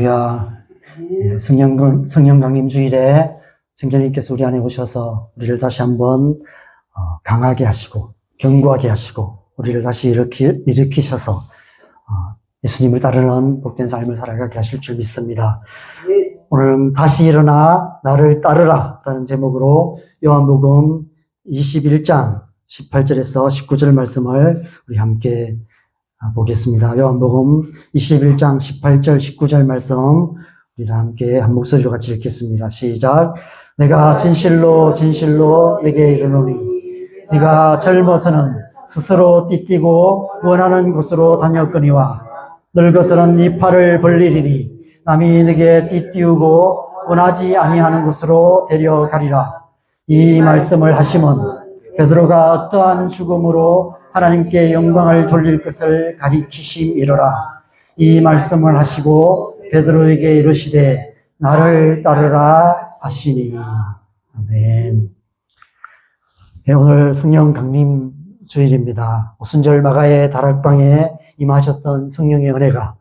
할렐루야. 성령 강림 주일에 성령님께서 우리 안에 오셔서 우리를 다시 한번 강하게 하시고 견고하게 하시고 우리를 다시 일으키셔서 예수님을 따르는 복된 삶을 살아가게 하실 줄 믿습니다. 오늘은 다시 일어나 나를 따르라 라는 제목으로 요한복음 21장 18절에서 19절 말씀을 우리 함께 보겠습니다. 요한복음 21장 18절 19절 말씀 우리 함께 한 목소리로 같이 읽겠습니다. 시작. 내가 진실로 진실로 내게 이르노니 네가 젊어서는 스스로 띠띠고 원하는 곳으로 다녔거니와 늙어서는 네 팔을 벌리리니 남이 네게 띠띠우고 원하지 아니하는 곳으로 데려가리라. 이 말씀을 하시면 베드로가 어떠한 죽음으로 하나님께 영광을 돌릴 것을 가리키심이로라. 이 말씀을 하시고 베드로에게 이르시되 나를 따르라 하시니. 아멘. 네, 오늘 성령 강림 주일입니다. 오순절 마가의 다락방에 임하셨던 성령의 은혜가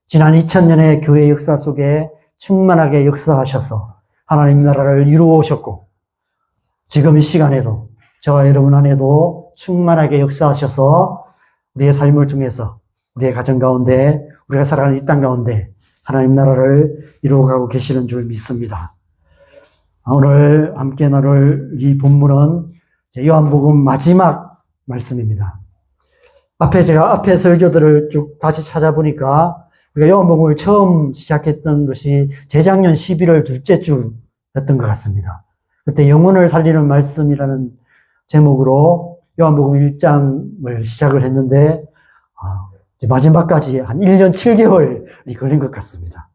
지난 2000년의 교회 역사 속에 충만하게 역사하셔서 하나님 나라를 이루어 오셨고 지금 이 시간에도 저와 여러분 안에도 충만하게 역사하셔서 우리의 삶을 통해서 우리의 가정 가운데 우리가 살아가는 이 땅 가운데 하나님 나라를 이루어가고 계시는 줄 믿습니다. 오늘 함께 나눌 이 본문은 요한복음 마지막 말씀입니다. 제가 앞에 설교들을 쭉 다시 찾아보니까 우리가 요한복음을 처음 시작했던 것이 재작년 11월 둘째 주였던 것 같습니다. 그때 영혼을 살리는 말씀이라는 제목으로 요한복음 1장을 시작을 했는데 마지막까지 한 1년 7개월이 걸린 것 같습니다.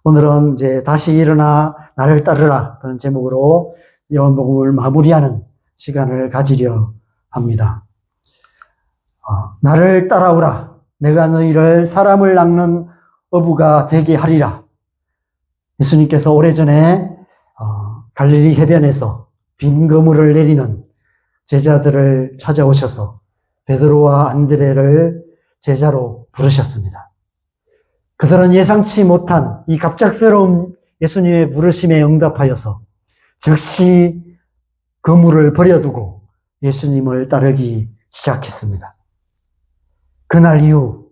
오늘은 이제 다시 일어나 나를 따르라 그런 제목으로 요한복음을 마무리하는 시간을 가지려 합니다. 나를 따라오라. 내가 너희를 사람을 낚는 어부가 되게 하리라. 예수님께서 오래전에 갈릴리 해변에서 빈 그물을 내리는 제자들을 찾아오셔서 베드로와 안드레를 제자로 부르셨습니다. 그들은 예상치 못한 이 갑작스러운 예수님의 부르심에 응답하여서 즉시 그물을 버려두고 예수님을 따르기 시작했습니다. 그날 이후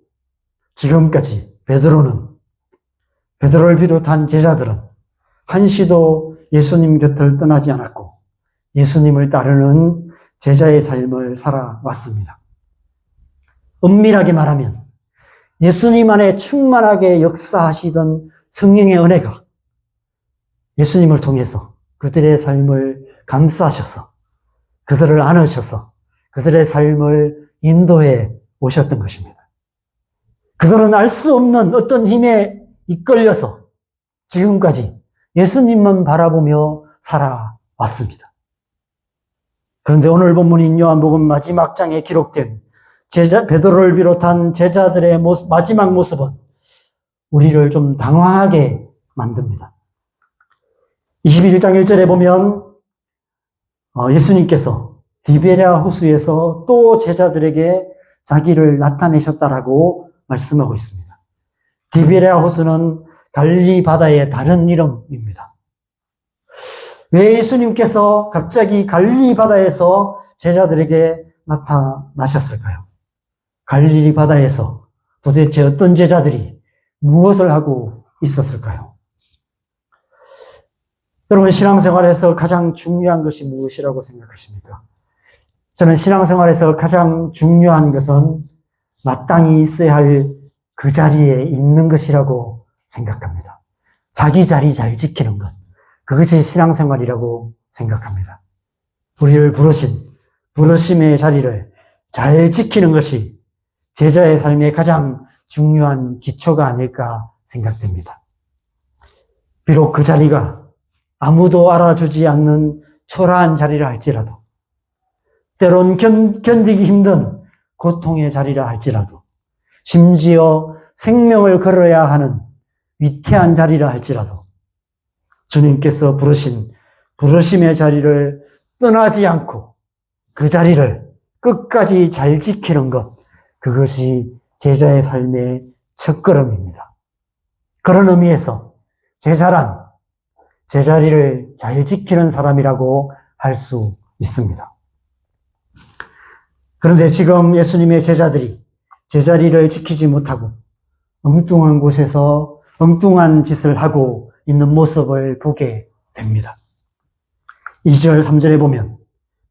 지금까지 베드로를 비롯한 제자들은 한시도 예수님 곁을 떠나지 않았고 예수님을 따르는 제자의 삶을 살아왔습니다. 엄밀하게 말하면 예수님 안에 충만하게 역사하시던 성령의 은혜가 예수님을 통해서 그들의 삶을 감싸셔서 그들을 안으셔서 그들의 삶을 인도해 오셨던 것입니다. 그들은 알 수 없는 어떤 힘에 이끌려서 지금까지 예수님만 바라보며 살아왔습니다. 그런데 오늘 본문인 요한복음 마지막 장에 기록된 베드로를 비롯한 제자들의 마지막 모습은 우리를 좀 당황하게 만듭니다. 21장 1절에 보면 예수님께서 디베랴 호수에서 또 제자들에게 자기를 나타내셨다라고 말씀하고 있습니다. 디베랴 호수는 갈릴리 바다의 다른 이름입니다. 왜 예수님께서 갑자기 갈릴리 바다에서 제자들에게 나타나셨을까요? 갈릴리 바다에서 도대체 어떤 제자들이 무엇을 하고 있었을까요? 여러분, 신앙생활에서 가장 중요한 것이 무엇이라고 생각하십니까? 저는 신앙생활에서 가장 중요한 것은 마땅히 있어야 할 그 자리에 있는 것이라고 생각합니다. 자기 자리 잘 지키는 것. 그것이 신앙생활이라고 생각합니다. 우리를 부르심의 자리를 잘 지키는 것이 제자의 삶의 가장 중요한 기초가 아닐까 생각됩니다. 비록 그 자리가 아무도 알아주지 않는 초라한 자리라 할지라도, 때론 견디기 힘든 고통의 자리라 할지라도, 심지어 생명을 걸어야 하는 위태한 자리라 할지라도 주님께서 부르신 부르심의 자리를 떠나지 않고 그 자리를 끝까지 잘 지키는 것, 그것이 제자의 삶의 첫걸음입니다. 그런 의미에서 제자란 제자리를 잘 지키는 사람이라고 할 수 있습니다. 그런데 지금 예수님의 제자들이 제자리를 지키지 못하고 엉뚱한 곳에서 엉뚱한 짓을 하고 있는 모습을 보게 됩니다. 2절, 3절에 보면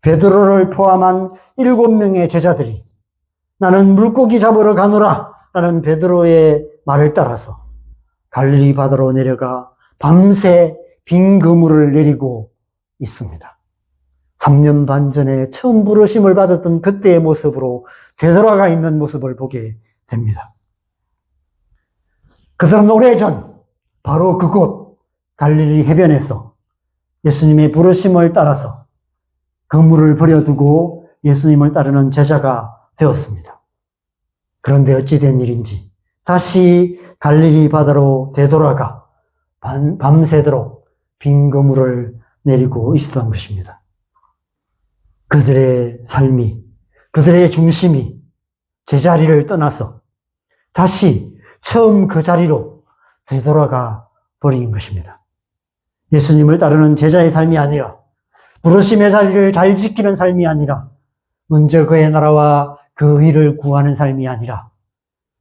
베드로를 포함한 7명의 제자들이 나는 물고기 잡으러 가노라 라는 베드로의 말을 따라서 갈릴리 바다로 내려가 밤새 빈 그물을 내리고 있습니다. 3년 반 전에 처음 부르심을 받았던 그때의 모습으로 되돌아가 있는 모습을 보게 됩니다. 그들은 오래전 바로 그곳 갈릴리 해변에서 예수님의 부르심을 따라서 그물을 버려두고 예수님을 따르는 제자가 되었습니다. 그런데 어찌된 일인지 다시 갈릴리 바다로 되돌아가 밤새도록 빈 그물을 내리고 있었던 것입니다. 그들의 삶이, 그들의 중심이 제자리를 떠나서 다시 처음 그 자리로 되돌아가 버린 것입니다. 예수님을 따르는 제자의 삶이 아니라 부르심의 자리를 잘 지키는 삶이 아니라 먼저 그의 나라와 그 의를 구하는 삶이 아니라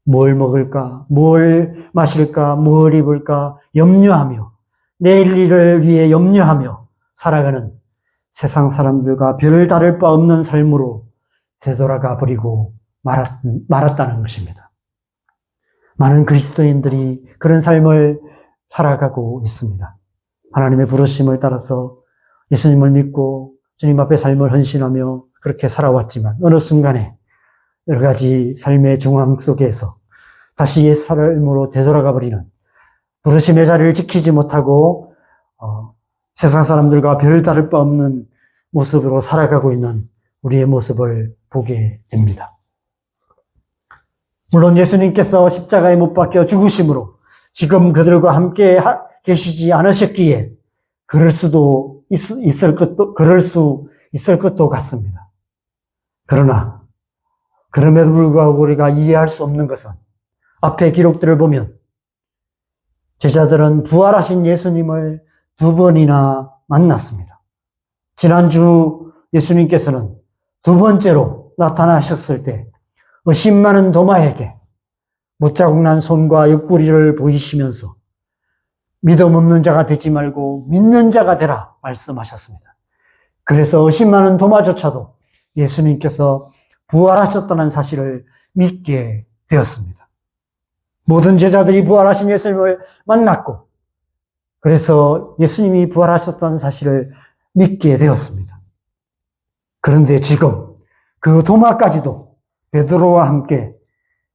뭘 먹을까, 뭘 마실까, 뭘 입을까 염려하며 내일 일을 위해 염려하며 살아가는 세상 사람들과 별 다를 바 없는 삶으로 되돌아가 버리고 말았다는 것입니다. 많은 그리스도인들이 그런 삶을 살아가고 있습니다. 하나님의 부르심을 따라서 예수님을 믿고 주님 앞에 삶을 헌신하며 그렇게 살아왔지만 어느 순간에 여러 가지 삶의 정황 속에서 다시 옛 삶으로 되돌아가 버리는 부르심의 자리를 지키지 못하고 세상 사람들과 별 다를 바 없는 모습으로 살아가고 있는 우리의 모습을 보게 됩니다. 물론 예수님께서 십자가에 못 박혀 죽으심으로 지금 그들과 함께 계시지 않으셨기에 그럴 수 있을 것도 같습니다. 그러나 그럼에도 불구하고 우리가 이해할 수 없는 것은 앞의 기록들을 보면 제자들은 부활하신 예수님을 2번이나 만났습니다. 지난주 예수님께서는 2번째로 나타나셨을 때 의심 많은 도마에게 못자국 난 손과 옆구리를 보이시면서 믿음 없는 자가 되지 말고 믿는 자가 되라 말씀하셨습니다. 그래서 의심 많은 도마조차도 예수님께서 부활하셨다는 사실을 믿게 되었습니다. 모든 제자들이 부활하신 예수님을 만났고 그래서 예수님이 부활하셨다는 사실을 믿게 되었습니다. 그런데 지금 그 도마까지도 베드로와 함께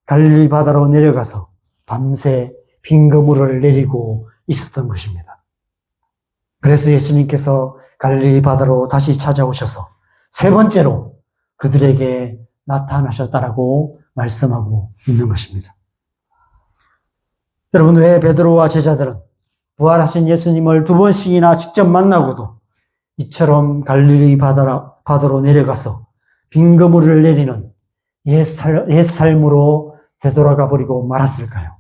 갈릴리 바다로 내려가서 밤새 빈 그물을 내리고 있었던 것입니다. 그래서 예수님께서 갈릴리 바다로 다시 찾아오셔서 3번째로 그들에게 나타나셨다라고 말씀하고 있는 것입니다. 여러분, 왜 베드로와 제자들은 부활하신 예수님을 2번씩이나 직접 만나고도 이처럼 갈릴리 바다로 내려가서 빈 그물을 내리는 옛 삶으로 되돌아가 버리고 말았을까요?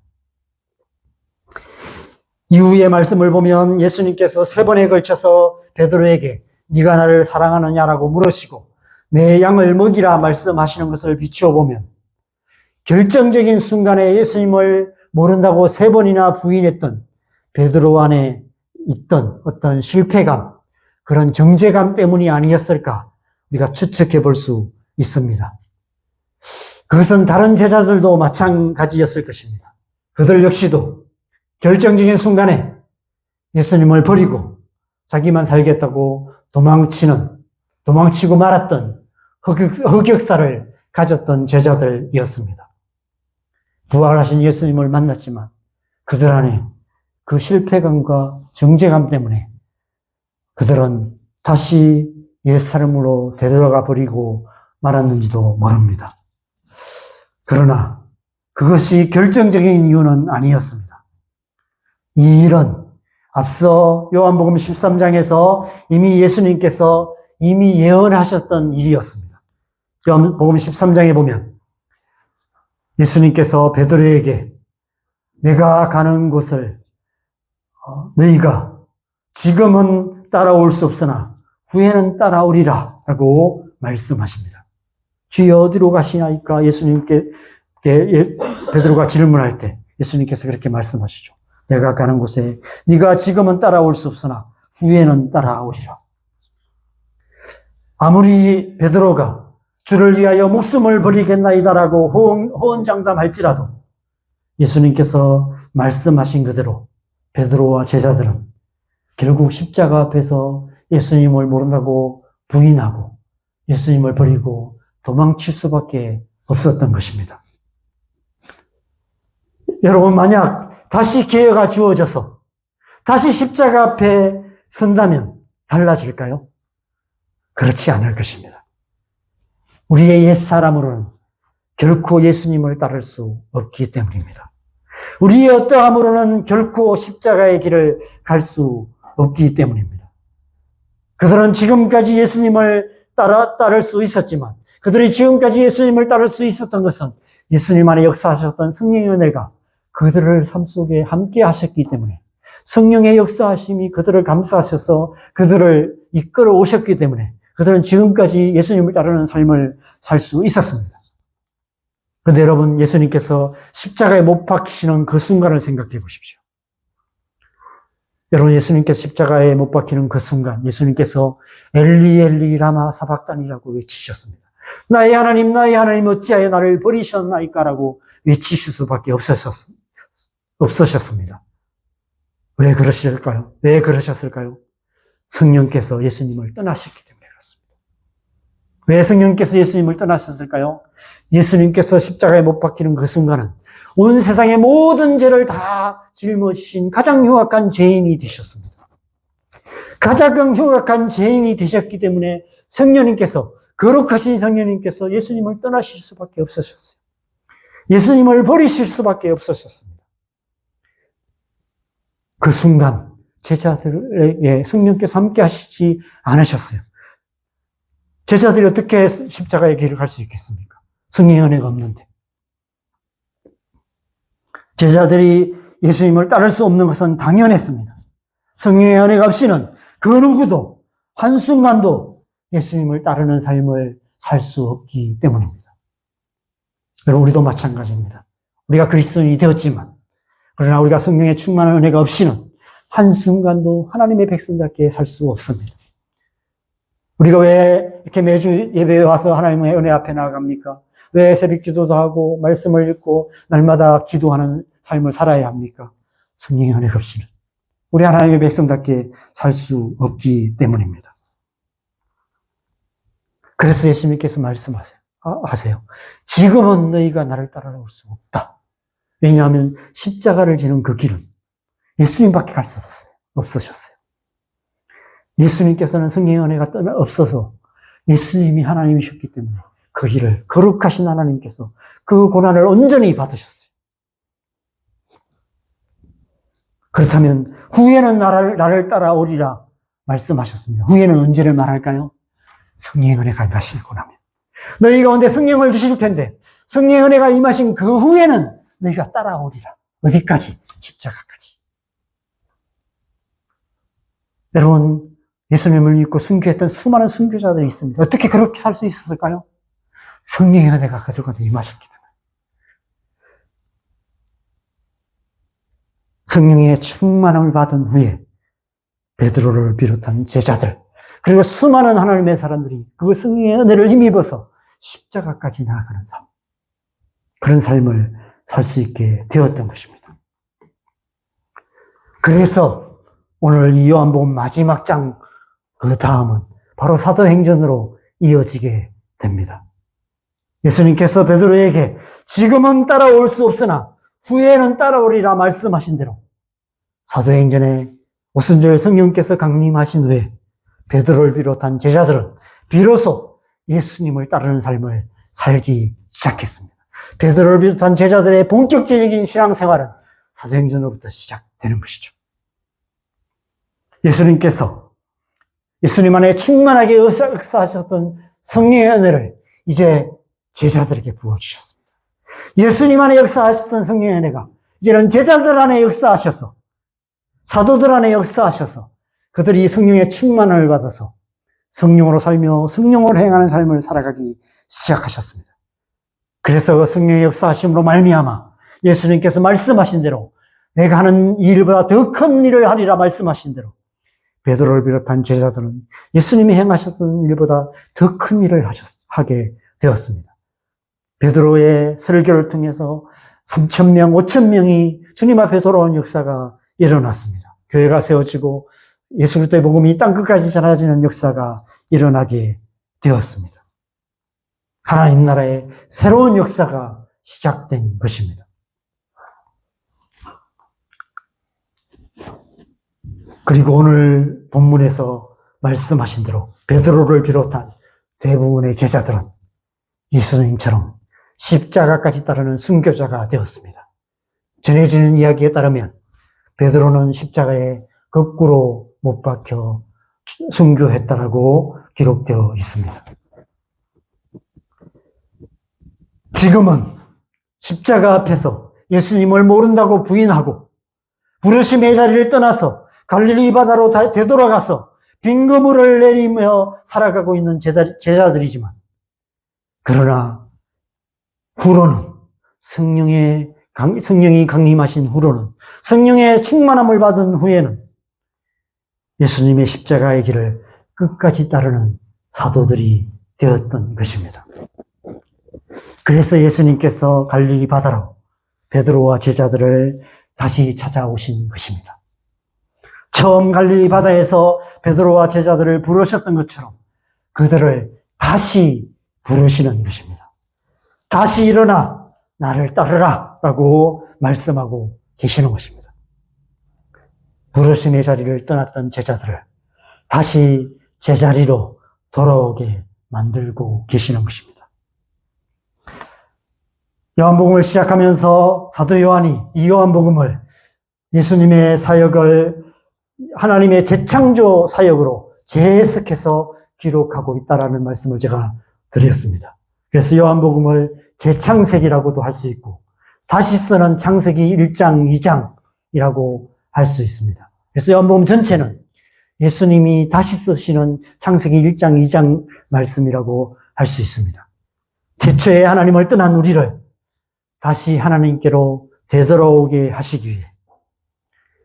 이후의 말씀을 보면 예수님께서 3번에 걸쳐서 베드로에게 네가 나를 사랑하느냐라고 물으시고 내 양을 먹이라 말씀하시는 것을 비추어 보면 결정적인 순간에 예수님을 모른다고 3번이나 부인했던 베드로 안에 있던 어떤 실패감, 그런 정죄감 때문이 아니었을까 우리가 추측해 볼 수 있습니다. 그것은 다른 제자들도 마찬가지였을 것입니다. 그들 역시도 결정적인 순간에 예수님을 버리고 자기만 살겠다고 도망치고 말았던 흑역사를 가졌던 제자들이었습니다. 부활하신 예수님을 만났지만 그들 안에 그 실패감과 정죄감 때문에 그들은 다시 옛사람으로 되돌아가 버리고 말았는지도 모릅니다. 그러나 그것이 결정적인 이유는 아니었습니다. 이 일은 앞서 요한복음 13장에서 이미 예수님께서 이미 예언하셨던 일이었습니다. 요한복음 13장에 보면 예수님께서 베드로에게 내가 가는 곳을 너희가 지금은 따라올 수 없으나 후에는 따라오리라 라고 말씀하십니다. 주여 어디로 가시나이까? 예수님께 베드로가 질문할 때 예수님께서 그렇게 말씀하시죠. 내가 가는 곳에 네가 지금은 따라올 수 없으나 후에는 따라오리라. 아무리 베드로가 주를 위하여 목숨을 버리겠나이다라고 호언장담할지라도 예수님께서 말씀하신 그대로 베드로와 제자들은 결국 십자가 앞에서 예수님을 모른다고 부인하고 예수님을 버리고 도망칠 수밖에 없었던 것입니다. 여러분, 만약 다시 기회가 주어져서 다시 십자가 앞에 선다면 달라질까요? 그렇지 않을 것입니다. 우리의 옛사람으로는 결코 예수님을 따를 수 없기 때문입니다. 우리의 어떠함으로는 결코 십자가의 길을 갈 수 없기 때문입니다. 그들은 지금까지 예수님을 따를 수 있었지만, 그들이 지금까지 예수님을 따를 수 있었던 것은 예수님 안에 역사하셨던 성령의 은혜가 그들을 삶 속에 함께 하셨기 때문에, 성령의 역사하심이 그들을 감싸셔서 그들을 이끌어 오셨기 때문에 그들은 지금까지 예수님을 따르는 삶을 살 수 있었습니다. 그런데 여러분, 예수님께서 십자가에 못 박히시는 그 순간을 생각해 보십시오. 여러분, 예수님께서 십자가에 못 박히는 그 순간 예수님께서 엘리 엘리 라마 사박단이라고 외치셨습니다. 나의 하나님 어찌하여 나를 버리셨나이까? 라고 외치실 수밖에 없으셨습니다. 왜 그러실까요? 왜 그러셨을까요? 성령께서 예수님을 떠나셨기 때문에 그렇습니다. 왜 성령께서 예수님을 떠나셨을까요? 예수님께서 십자가에 못 박히는 그 순간은 온 세상의 모든 죄를 다 짊어지신 가장 흉악한 죄인이 되셨습니다. 가장 흉악한 죄인이 되셨기 때문에 성령님께서, 거룩하신 성령님께서 예수님을 떠나실 수밖에 없으셨어요. 예수님을 버리실 수밖에 없으셨습니다. 그 순간 제자들에게 성령께서 함께 하시지 않으셨어요. 제자들이 어떻게 십자가의 길을 갈 수 있겠습니까? 성령의 은혜가 없는데. 제자들이 예수님을 따를 수 없는 것은 당연했습니다. 성령의 은혜가 없이는 그 누구도 한순간도 예수님을 따르는 삶을 살 수 없기 때문입니다. 여러분, 우리도 마찬가지입니다. 우리가 그리스도인이 되었지만, 그러나 우리가 성령의 충만한 은혜가 없이는 한순간도 하나님의 백성답게 살 수 없습니다. 우리가 왜 이렇게 매주 예배에 와서 하나님의 은혜 앞에 나아갑니까? 왜 새벽 기도도 하고 말씀을 읽고 날마다 기도하는 삶을 살아야 합니까? 성령의 은혜가 없이는 우리 하나님의 백성답게 살 수 없기 때문입니다. 그래서 예수님께서 말씀하세요. 지금은 너희가 나를 따라올 수 없다. 왜냐하면 십자가를 지는 그 길은 예수님밖에 갈 수 없으셨어요. 예수님께서는 성령의 은혜가 없어서 예수님이 하나님이셨기 때문에 그 길을 거룩하신 하나님께서 그 고난을 온전히 받으셨어요. 그렇다면 후에는 나를 따라오리라 말씀하셨습니다. 후에는 언제를 말할까요? 성령의 은혜가 임하시고 나면. 너희 가운데 성령을 주실 텐데 성령의 은혜가 임하신 그 후에는 너희가 따라오리라. 어디까지? 십자가까지. 여러분, 예수님을 믿고 순교했던 수많은 순교자들이 있습니다. 어떻게 그렇게 살 수 있었을까요? 성령의 은혜가 그들과 임하셨기 때문에. 성령의 충만함을 받은 후에 베드로를 비롯한 제자들, 그리고 수많은 하나님의 사람들이 그 성령의 은혜를 힘입어서 십자가까지 나아가는 삶, 그런 삶을 살 수 있게 되었던 것입니다. 그래서 오늘 이 요한복음 마지막 장 그 다음은 바로 사도행전으로 이어지게 됩니다. 예수님께서 베드로에게 지금은 따라올 수 없으나 후에는 따라오리라 말씀하신 대로 사도행전에 오순절 성령께서 강림하신 후에 베드로를 비롯한 제자들은 비로소 예수님을 따르는 삶을 살기 시작했습니다. 베드로를 비롯한 제자들의 본격적인 신앙생활은 사도행전으로부터 시작되는 것이죠. 예수님께서 예수님 안에 충만하게 역사하셨던 성령의 은혜를 이제 제자들에게 부어주셨습니다. 예수님 안에 역사하셨던 성령의 은혜가 이제는 제자들 안에 역사하셔서, 사도들 안에 역사하셔서 그들이 성령의 충만을 받아서 성령으로 살며 성령으로 행하는 삶을 살아가기 시작하셨습니다. 그래서 성령의 역사하심으로 말미암아 예수님께서 말씀하신 대로 내가 하는 이 일보다 더 큰 일을 하리라 말씀하신 대로 베드로를 비롯한 제자들은 예수님이 행하셨던 일보다 더 큰 일을 하게 되었습니다. 베드로의 설교를 통해서 3,000명, 5,000명이 주님 앞에 돌아온 역사가 일어났습니다. 교회가 세워지고 예수 그리스도의 복음이 이 땅 끝까지 전해지는 역사가 일어나게 되었습니다. 하나님 나라의 새로운 역사가 시작된 것입니다. 그리고 오늘 본문에서 말씀하신 대로 베드로를 비롯한 대부분의 제자들은 예수님처럼 십자가까지 따르는 순교자가 되었습니다. 전해지는 이야기에 따르면 베드로는 십자가에 거꾸로 못 박혀 순교했다라고 기록되어 있습니다. 지금은 십자가 앞에서 예수님을 모른다고 부인하고 부르심의 자리를 떠나서 갈릴리 바다로 되돌아가서 빈그물을 내리며 살아가고 있는 제자들이지만 그러나 후로는 성령이 강림하신 후로는 성령의 충만함을 받은 후에는 예수님의 십자가의 길을 끝까지 따르는 사도들이 되었던 것입니다. 그래서 예수님께서 갈릴리 바다로 베드로와 제자들을 다시 찾아오신 것입니다. 처음 갈릴리 바다에서 베드로와 제자들을 부르셨던 것처럼 그들을 다시 부르시는 것입니다. 다시 일어나 나를 따르라 라고 말씀하고 계시는 것입니다. 부르심의 자리를 떠났던 제자들을 다시 제자리로 돌아오게 만들고 계시는 것입니다. 요한복음을 시작하면서 사도 요한이 이 요한복음을 예수님의 사역을 하나님의 재창조 사역으로 재해석해서 기록하고 있다라는 말씀을 제가 드렸습니다. 그래서 요한복음을 재창세기라고도 할 수 있고 다시 쓰는 창세기 1장, 2장이라고 할 수 있습니다. 그래서 요한복음 전체는 예수님이 다시 쓰시는 창세기 1장, 2장 말씀이라고 할 수 있습니다. 태초에 하나님을 떠난 우리를 다시 하나님께로 되돌아오게 하시기 위해,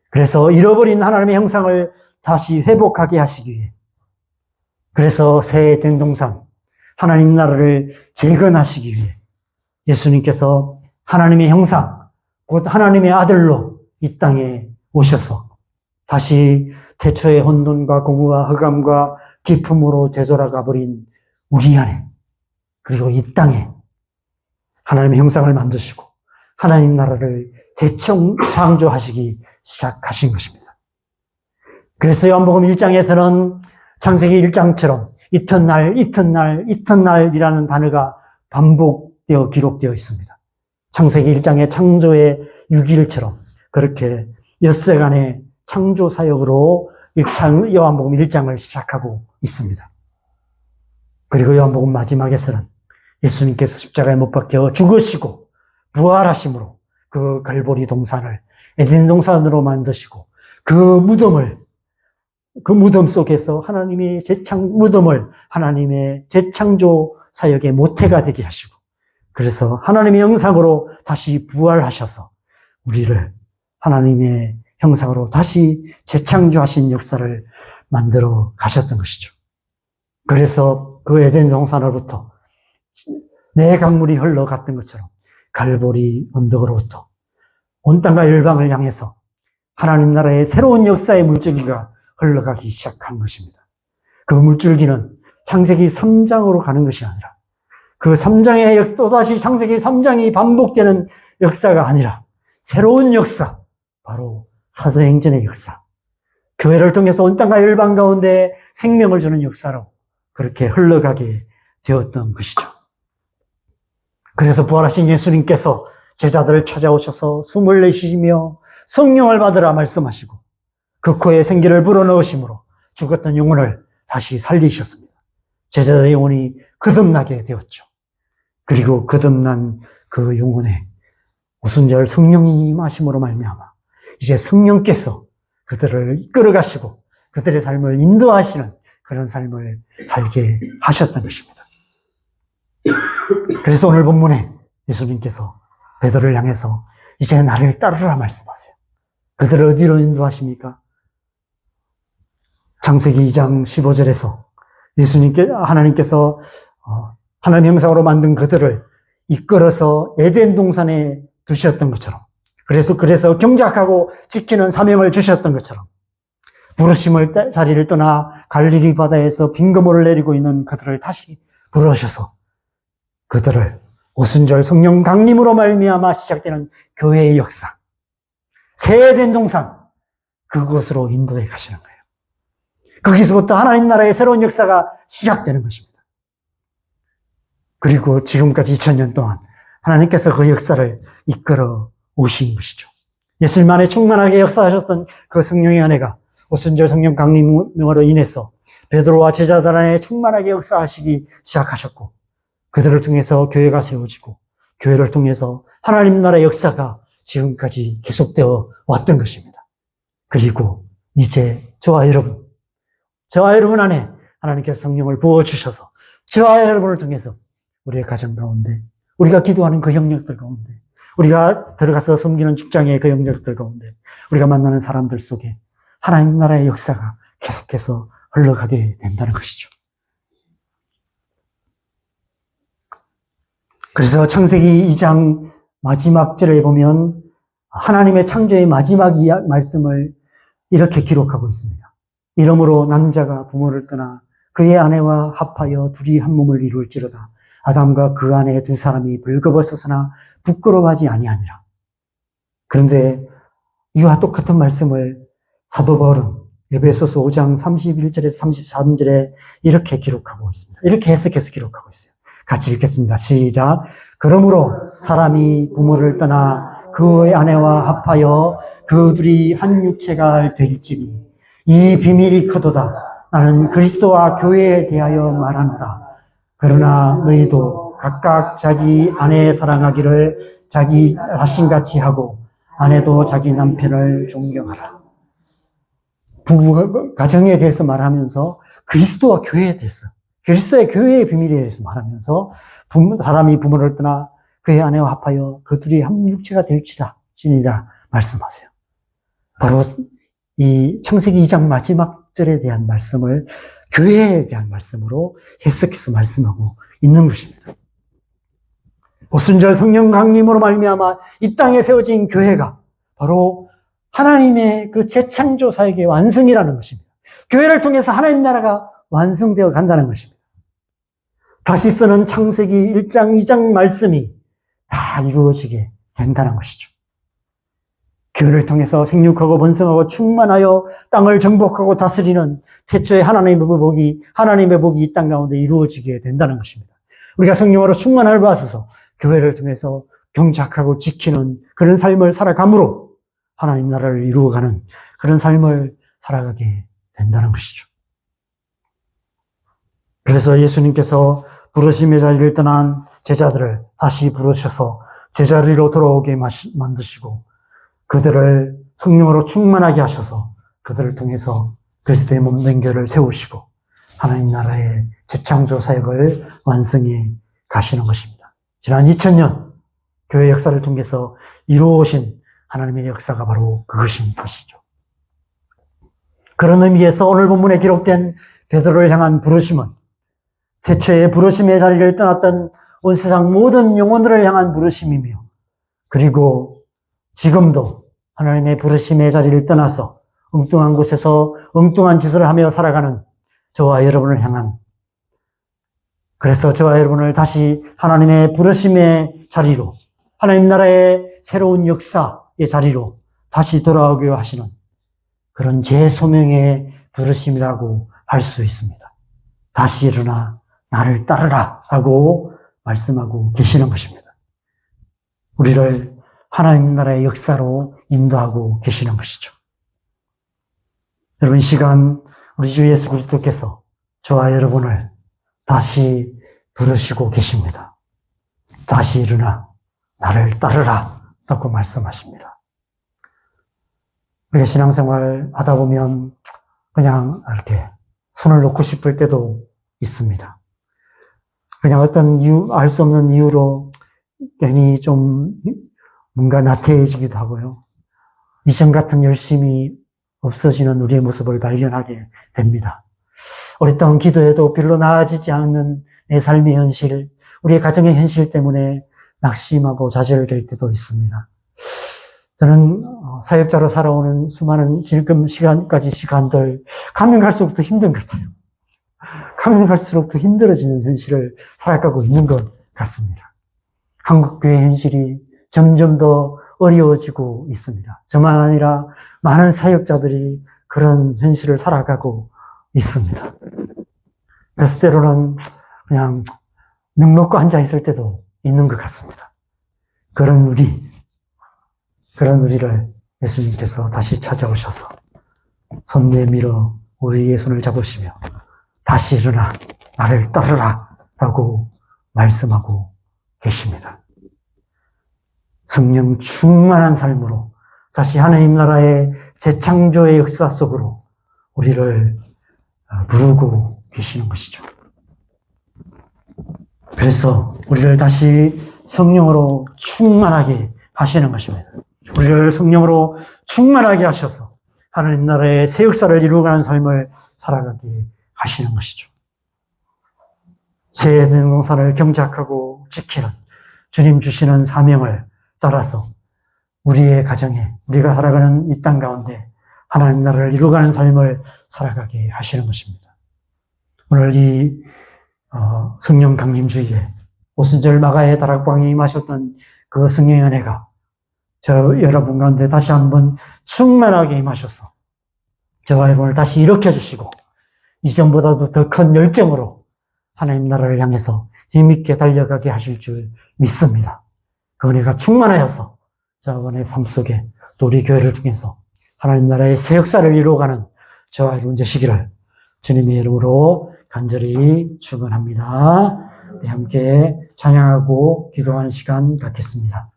그래서 잃어버린 하나님의 형상을 다시 회복하게 하시기 위해, 그래서 새 된동산 하나님 나라를 재건하시기 위해 예수님께서 하나님의 형상, 곧 하나님의 아들로 이 땅에 오셔서 다시 태초의 혼돈과 공허와 흑암과 기품으로 되돌아가 버린 우리 안에, 그리고 이 땅에 하나님의 형상을 만드시고 하나님 나라를 재창조하시기 시작하신 것입니다. 그래서 요한복음 1장에서는 창세기 1장처럼 이튿날, 이튿날, 이튿날이라는 단어가 반복되어 기록되어 있습니다. 창세기 1장의 창조의 6일처럼 그렇게 엿새간의 창조 사역으로 요한복음 1장을 시작하고 있습니다. 그리고 요한복음 마지막에서는 예수님께서 십자가에 못 박혀 죽으시고 부활하심으로 그 갈보리 동산을 에덴 동산으로 만드시고 그 무덤 속에서 하나님의 무덤을 하나님의 재창조 사역의 모태가 되게 하시고, 그래서 하나님의 형상으로 다시 부활하셔서 우리를 하나님의 형상으로 다시 재창조하신 역사를 만들어 가셨던 것이죠. 그래서 그 에덴 동산으로부터 내 강물이 흘러갔던 것처럼 갈보리 언덕으로부터 온 땅과 열방을 향해서 하나님 나라의 새로운 역사의 물줄기가 흘러가기 시작한 것입니다. 그 물줄기는 창세기 3장으로 가는 것이 아니라 그 3장의 또다시 창세기 3장이 반복되는 역사가 아니라 새로운 역사, 바로 사도행전의 역사, 교회를 통해서 온 땅과 열방 가운데 생명을 주는 역사로 그렇게 흘러가게 되었던 것이죠. 그래서 부활하신 예수님께서 제자들을 찾아오셔서 숨을 내쉬시며 성령을 받으라 말씀하시고 그 코에 생기를 불어넣으심으로 죽었던 영혼을 다시 살리셨습니다. 제자들의 영혼이 거듭나게 되었죠. 그리고 거듭난 그 영혼에 오순절 성령이 임하심으로 말미암아 이제 성령께서 그들을 이끌어 가시고 그들의 삶을 인도하시는 그런 삶을 살게 하셨던 것입니다. 그래서 오늘 본문에 예수님께서 베드로를 향해서 이제 나를 따르라 말씀하세요. 그들을 어디로 인도하십니까? 창세기 2장 15절에서 하나님께서 하나님 형상으로 만든 그들을 이끌어서 에덴 동산에 두셨던 것처럼, 그래서 경작하고 지키는 사명을 주셨던 것처럼, 부르심을 자리를 떠나 갈릴리 바다에서 빈금오를 내리고 있는 그들을 다시 부르셔서 그들을 오순절 성령 강림으로 말미암아 시작되는 교회의 역사, 새 에덴 동산, 그곳으로 인도해 가시는 거예요. 거기서부터 하나님 나라의 새로운 역사가 시작되는 것입니다. 그리고 지금까지 2000년 동안 하나님께서 그 역사를 이끌어 오신 것이죠. 예수님 안에 충만하게 역사하셨던 그 성령의 은혜가 오순절 성령 강림으로 인해서 베드로와 제자들 안에 충만하게 역사하시기 시작하셨고, 그들을 통해서 교회가 세워지고 교회를 통해서 하나님 나라의 역사가 지금까지 계속되어 왔던 것입니다. 그리고 이제 저와 여러분 안에 하나님께서 성령을 부어주셔서 저와 여러분을 통해서 우리의 가정 가운데, 우리가 기도하는 그 영역들 가운데, 우리가 들어가서 섬기는 직장의 그 영역들 가운데, 우리가 만나는 사람들 속에 하나님 나라의 역사가 계속해서 흘러가게 된다는 것이죠. 그래서 창세기 2장 마지막 절에 보면 하나님의 창조의 마지막 말씀을 이렇게 기록하고 있습니다. 이러므로 남자가 부모를 떠나 그의 아내와 합하여 둘이 한 몸을 이룰지로다. 아담과 그 아내 두 사람이 벌거벗었으나 부끄러워하지 아니하니라. 그런데 이와 똑같은 말씀을 사도 바울은 에베소서 5장 31절에서 33절에 이렇게 기록하고 있습니다. 이렇게 해석해서 기록하고 있어요. 같이 읽겠습니다. 시작. 그러므로 사람이 부모를 떠나 그의 아내와 합하여 그 둘이 한 육체가 될지니 이 비밀이 크도다. 나는 그리스도와 교회에 대하여 말하노라. 그러나 너희도 각각 자기 아내 사랑하기를 자기 자신같이 하고 아내도 자기 남편을 존경하라. 부부 가정에 대해서 말하면서 그리스도와 교회에 대해서, 그리스도의 교회의 비밀에 대해서 말하면서 사람이 부모를 떠나 그의 아내와 합하여 그 둘이 한 육체가 될지니라 말씀하세요. 바로 이 창세기 2장 마지막 절에 대한 말씀을 교회에 대한 말씀으로 해석해서 말씀하고 있는 것입니다. 오순절 성령 강림으로 말미암아 이 땅에 세워진 교회가 바로 하나님의 그 재창조 사역의 완성이라는 것입니다. 교회를 통해서 하나님 나라가 완성되어 간다는 것입니다. 다시 쓰는 창세기 1장, 2장 말씀이 다 이루어지게 된다는 것이죠. 교회를 통해서 생육하고 번성하고 충만하여 땅을 정복하고 다스리는 태초의 하나님의 복이 이 땅 가운데 이루어지게 된다는 것입니다. 우리가 성령으로 충만함을 받아서 교회를 통해서 경작하고 지키는 그런 삶을 살아감으로 하나님 나라를 이루어가는 그런 삶을 살아가게 된다는 것이죠. 그래서 예수님께서 부르심의 자리를 떠난 제자들을 다시 부르셔서 제자리로 돌아오게 만드시고 그들을 성령으로 충만하게 하셔서 그들을 통해서 그리스도의 몸된 교회를 세우시고 하나님 나라의 재창조 사역을 완성해 가시는 것입니다. 지난 2000년 교회 역사를 통해서 이루어오신 하나님의 역사가 바로 그것인 것이죠. 그런 의미에서 오늘 본문에 기록된 베드로를 향한 부르심은 태초에 부르심의 자리를 떠났던 온 세상 모든 영혼들을 향한 부르심이며, 그리고 지금도 하나님의 부르심의 자리를 떠나서 엉뚱한 곳에서 엉뚱한 짓을 하며 살아가는 저와 여러분을 향한, 그래서 저와 여러분을 다시 하나님의 부르심의 자리로, 하나님 나라의 새로운 역사의 자리로 다시 돌아오게 하시는 그런 재소명의 부르심이라고 할 수 있습니다. 다시 일어나 나를 따르라 라고 말씀하고 계시는 것입니다. 우리를 하나님 나라의 역사로 인도하고 계시는 것이죠. 여러분, 이 시간 우리 주 예수 그리스도께서 저와 여러분을 다시 부르시고 계십니다. 다시 일어나 나를 따르라 라고 말씀하십니다. 우리가 신앙생활 하다 보면 그냥 이렇게 손을 놓고 싶을 때도 있습니다. 그냥 어떤 이유, 알 수 없는 이유로 괜히 좀 뭔가 나태해지기도 하고요. 이전 같은 열심이 없어지는 우리의 모습을 발견하게 됩니다. 오랫동안 기도해도 별로 나아지지 않는 내 삶의 현실, 우리의 가정의 현실 때문에 낙심하고 좌절될 때도 있습니다. 저는 사역자로 살아오는 수많은 지금 시간들 가면 갈수록 더 힘든 것 같아요. 가면 갈수록 더 힘들어지는 현실을 살아가고 있는 것 같습니다. 한국교회 현실이 점점 더 어려워지고 있습니다. 저만 아니라 많은 사역자들이 그런 현실을 살아가고 있습니다. 그래서 때로는 그냥 넋놓고 앉아있을 때도 있는 것 같습니다. 그런 우리를 예수님께서 다시 찾아오셔서 손 내밀어 우리의 손을 잡으시며 다시 일어나 나를 따르라 라고 말씀하고 계십니다. 성령 충만한 삶으로 다시 하나님 나라의 재창조의 역사 속으로 우리를 부르고 계시는 것이죠. 그래서 우리를 다시 성령으로 충만하게 하시는 것입니다. 우리를 성령으로 충만하게 하셔서 하나님 나라의 새 역사를 이루어가는 삶을 살아가게 하시는 것이죠. 새 동산을 경작하고 지키는 주님 주시는 사명을 따라서 우리의 가정에 우리가 살아가는 이 땅 가운데 하나님 나라를 이루어가는 삶을 살아가게 하시는 것입니다. 오늘 이 성령 강림주일에 오순절 마가의 다락방에 임하셨던 그 성령의 은혜가 저 여러분 가운데 다시 한번 충만하게 임하셔서 저와 여러분을 다시 일으켜 주시고 이전보다도 더 큰 열정으로 하나님 나라를 향해서 힘있게 달려가게 하실 줄 믿습니다. 그 은혜가 충만하여서 저와의 삶 속에 또 우리 교회를 통해서 하나님 나라의 새 역사를 이루어가는 저와 여러분 되시기를 주님의 이름으로 간절히 축원합니다. 함께 찬양하고 기도하는 시간 갖겠습니다.